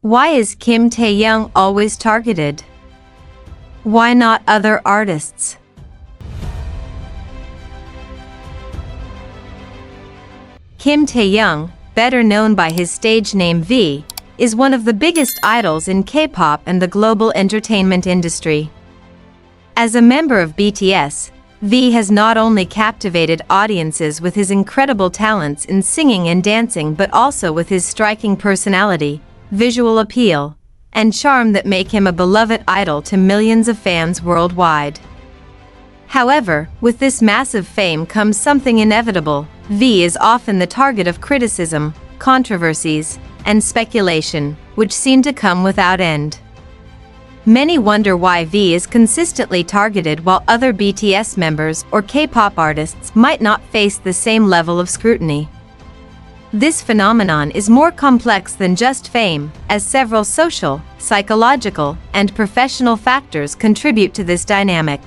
Why is Kim Taehyung always targeted? Why not other artists? Kim Taehyung, better known by his stage name V, is one of the biggest idols in K-pop and the global entertainment industry. As a member of BTS, V has not only captivated audiences with his incredible talents in singing and dancing but also with his striking personality, visual appeal, and charm that make him a beloved idol to millions of fans worldwide. However, with this massive fame comes something inevitable. V is often the target of criticism, controversies, and speculation, which seem to come without end. Many wonder why V is consistently targeted while other BTS members or K-pop artists might not face the same level of scrutiny. This phenomenon is more complex than just fame, as several social, psychological, and professional factors contribute to this dynamic.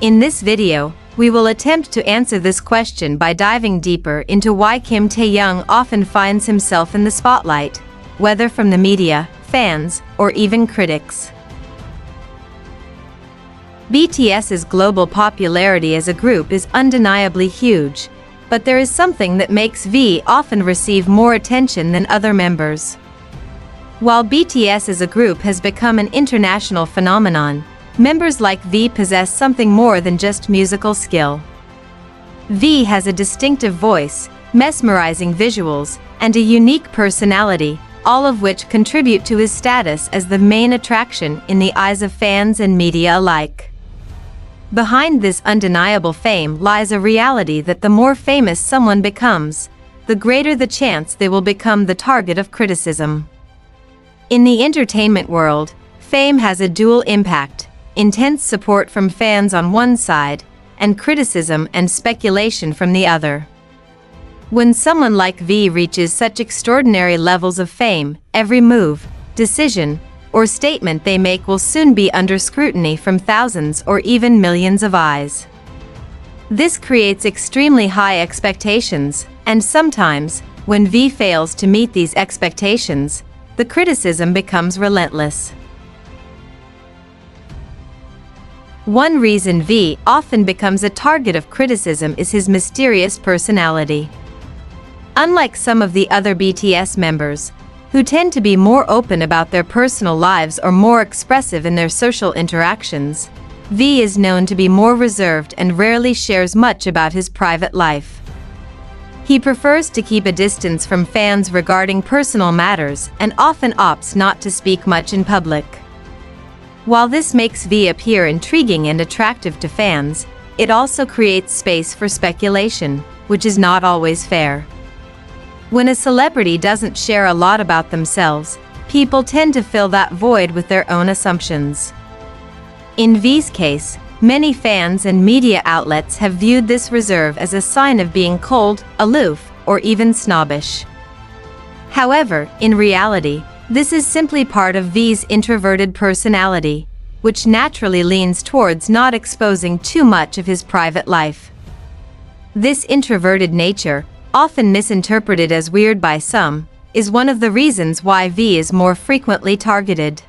In this video, we will attempt to answer this question by diving deeper into why Kim Taehyung often finds himself in the spotlight, whether from the media, fans, or even critics. BTS's global popularity as a group is undeniably huge, but there is something that makes V often receive more attention than other members. While BTS as a group has become an international phenomenon, members like V possess something more than just musical skill. V has a distinctive voice, mesmerizing visuals, and a unique personality, all of which contribute to his status as the main attraction in the eyes of fans and media alike. Behind this undeniable fame lies a reality that the more famous someone becomes, the greater the chance they will become the target of criticism. In the entertainment world, fame has a dual impact: intense support from fans on one side, and criticism and speculation from the other. When someone like V reaches such extraordinary levels of fame, every move, decision, or statement they make will soon be under scrutiny from thousands or even millions of eyes. This creates extremely high expectations, and sometimes, when V fails to meet these expectations, the criticism becomes relentless. One reason V often becomes a target of criticism is his mysterious personality. Unlike some of the other BTS members, who tend to be more open about their personal lives or more expressive in their social interactions, V is known to be more reserved and rarely shares much about his private life. He prefers to keep a distance from fans regarding personal matters and often opts not to speak much in public. While this makes V appear intriguing and attractive to fans, it also creates space for speculation, which is not always fair. When a celebrity doesn't share a lot about themselves, people tend to fill that void with their own assumptions. In V's case, many fans and media outlets have viewed this reserve as a sign of being cold, aloof, or even snobbish. However, in reality, this is simply part of V's introverted personality, which naturally leans towards not exposing too much of his private life. This introverted nature, often misinterpreted as weird by some, is one of the reasons why V is more frequently targeted.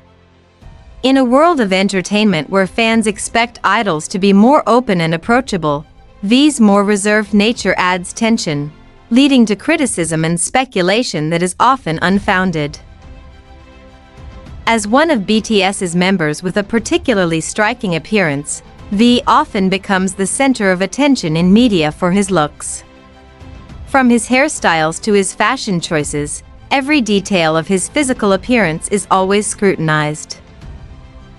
In a world of entertainment where fans expect idols to be more open and approachable, V's more reserved nature adds tension, leading to criticism and speculation that is often unfounded. As one of BTS's members with a particularly striking appearance, V often becomes the center of attention in media for his looks. From his hairstyles to his fashion choices, every detail of his physical appearance is always scrutinized.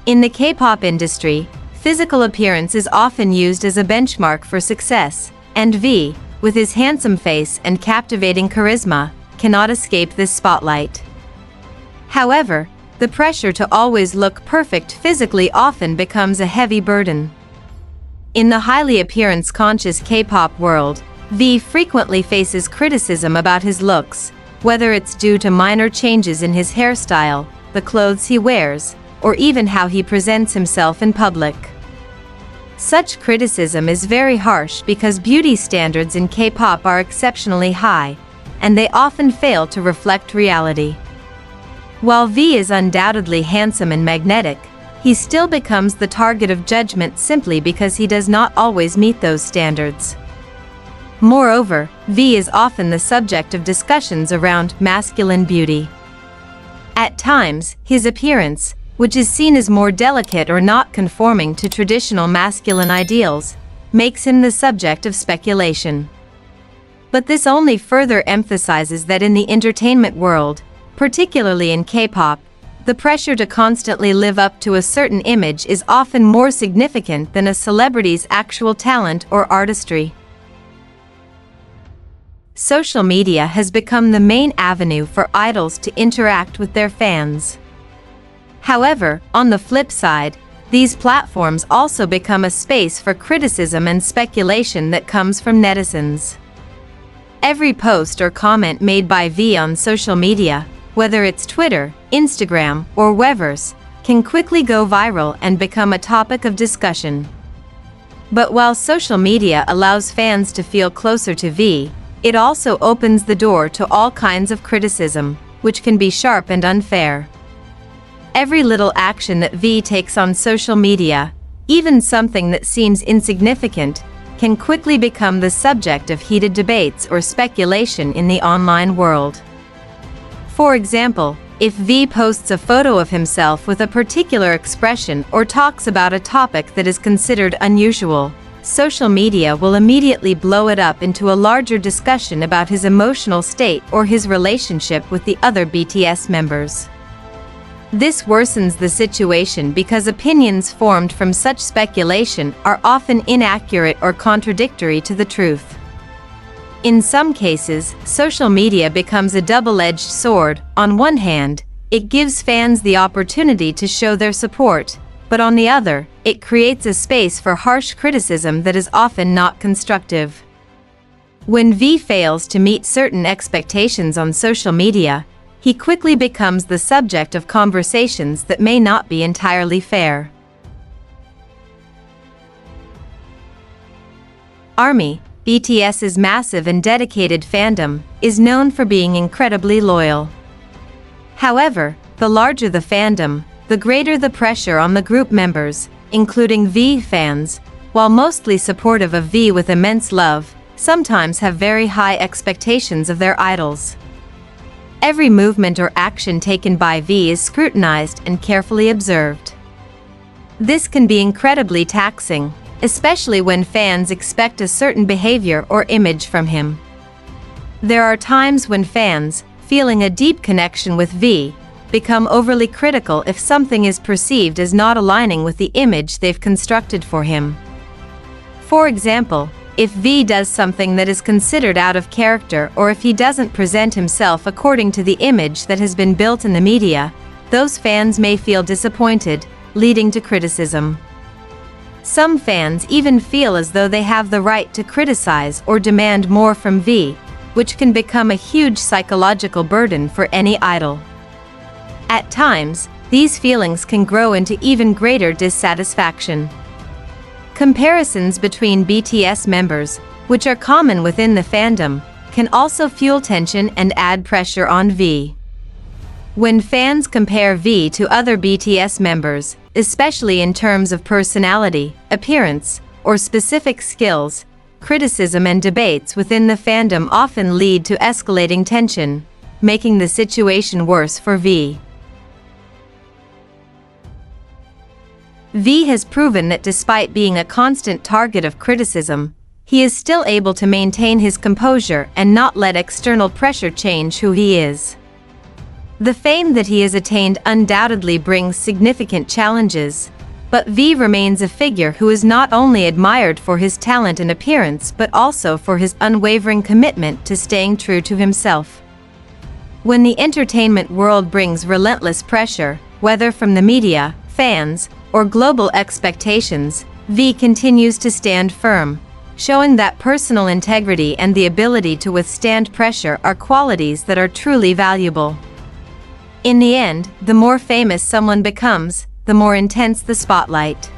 In the K-pop industry, physical appearance is often used as a benchmark for success, and V, with his handsome face and captivating charisma, cannot escape this spotlight. However, the pressure to always look perfect physically often becomes a heavy burden. In the highly appearance-conscious K-pop world, V frequently faces criticism about his looks, whether it's due to minor changes in his hairstyle, the clothes he wears, or even how he presents himself in public. Such criticism is very harsh because beauty standards in K-pop are exceptionally high, and they often fail to reflect reality. While V is undoubtedly handsome and magnetic, he still becomes the target of judgment simply because he does not always meet those standards. Moreover, V is often the subject of discussions around masculine beauty. At times, his appearance, which is seen as more delicate or not conforming to traditional masculine ideals, makes him the subject of speculation. But this only further emphasizes that in the entertainment world, particularly in K-pop, the pressure to constantly live up to a certain image is often more significant than a celebrity's actual talent or artistry. Social media has become the main avenue for idols to interact with their fans. However, on the flip side, these platforms also become a space for criticism and speculation that comes from netizens. Every post or comment made by V on social media, whether it's Twitter, Instagram, or Weverse, can quickly go viral and become a topic of discussion. But while social media allows fans to feel closer to V, it also opens the door to all kinds of criticism, which can be sharp and unfair. Every little action that V takes on social media, even something that seems insignificant, can quickly become the subject of heated debates or speculation in the online world. For example, if V posts a photo of himself with a particular expression or talks about a topic that is considered unusual, social media will immediately blow it up into a larger discussion about his emotional state or his relationship with the other BTS members. This worsens the situation because opinions formed from such speculation are often inaccurate or contradictory to the truth. In some cases, social media becomes a double-edged sword. On one hand, it gives fans the opportunity to show their support, but on the other, it creates a space for harsh criticism that is often not constructive. When V fails to meet certain expectations on social media, he quickly becomes the subject of conversations that may not be entirely fair. ARMY, BTS's massive and dedicated fandom, is known for being incredibly loyal. However, the larger the fandom, the greater the pressure on the group members, including V fans, while mostly supportive of V with immense love, sometimes have very high expectations of their idols. Every movement or action taken by V is scrutinized and carefully observed. This can be incredibly taxing, especially when fans expect a certain behavior or image from him. There are times when fans, feeling a deep connection with V, become overly critical if something is perceived as not aligning with the image they've constructed for him. For example, if V does something that is considered out of character or if he doesn't present himself according to the image that has been built in the media, those fans may feel disappointed, leading to criticism. Some fans even feel as though they have the right to criticize or demand more from V, which can become a huge psychological burden for any idol. At times, these feelings can grow into even greater dissatisfaction. Comparisons between BTS members, which are common within the fandom, can also fuel tension and add pressure on V. When fans compare V to other BTS members, especially in terms of personality, appearance, or specific skills, criticism and debates within the fandom often lead to escalating tension, making the situation worse for V. V has proven that despite being a constant target of criticism, he is still able to maintain his composure and not let external pressure change who he is. The fame that he has attained undoubtedly brings significant challenges, but V remains a figure who is not only admired for his talent and appearance but also for his unwavering commitment to staying true to himself. When the entertainment world brings relentless pressure, whether from the media, fans, or global expectations, V continues to stand firm, showing that personal integrity and the ability to withstand pressure are qualities that are truly valuable. In the end, the more famous someone becomes, the more intense the spotlight.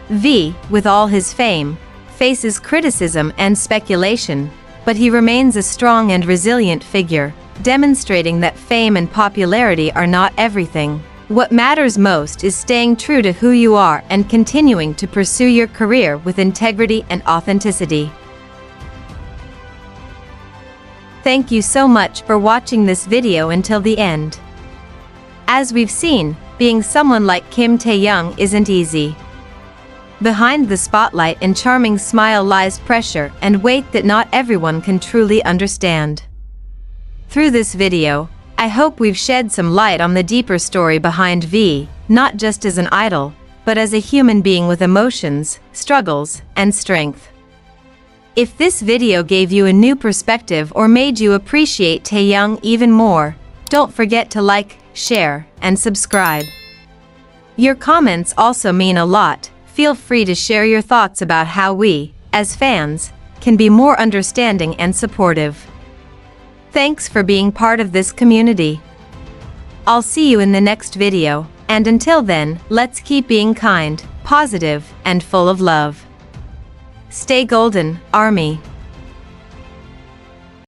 V, with all his fame, faces criticism and speculation, but he remains a strong and resilient figure, demonstrating that fame and popularity are not everything. What matters most is staying true to who you are and continuing to pursue your career with integrity and authenticity. Thank you so much for watching this video until the end. As we've seen, being someone like Kim Taehyung isn't easy. Behind the spotlight and charming smile lies pressure and weight that not everyone can truly understand. Through this video, I hope we've shed some light on the deeper story behind V, not just as an idol, but as a human being with emotions, struggles, and strength. If this video gave you a new perspective or made you appreciate Taeyang even more, don't forget to like, share, and subscribe. Your comments also mean a lot. Feel free to share your thoughts about how we, as fans, can be more understanding and supportive. Thanks for being part of this community. I'll see you in the next video, and until then, let's keep being kind, positive, and full of love. Stay golden, Army.